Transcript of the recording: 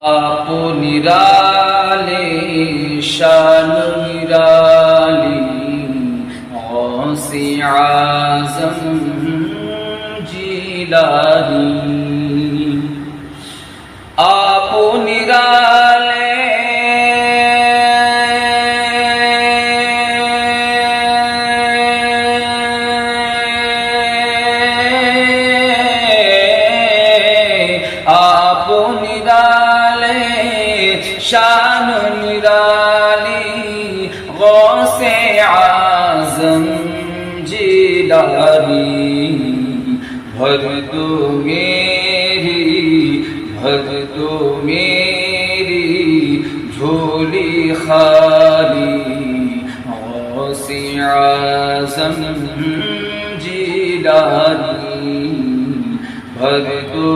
आप निराले शान निराली गौसे आज़म जिलानी। आप निराले आप निराले शान निराली गौसे आज़म जिलानी। भर दो मेरी झोली खाली गौसे आज़म जिलानी। भर दो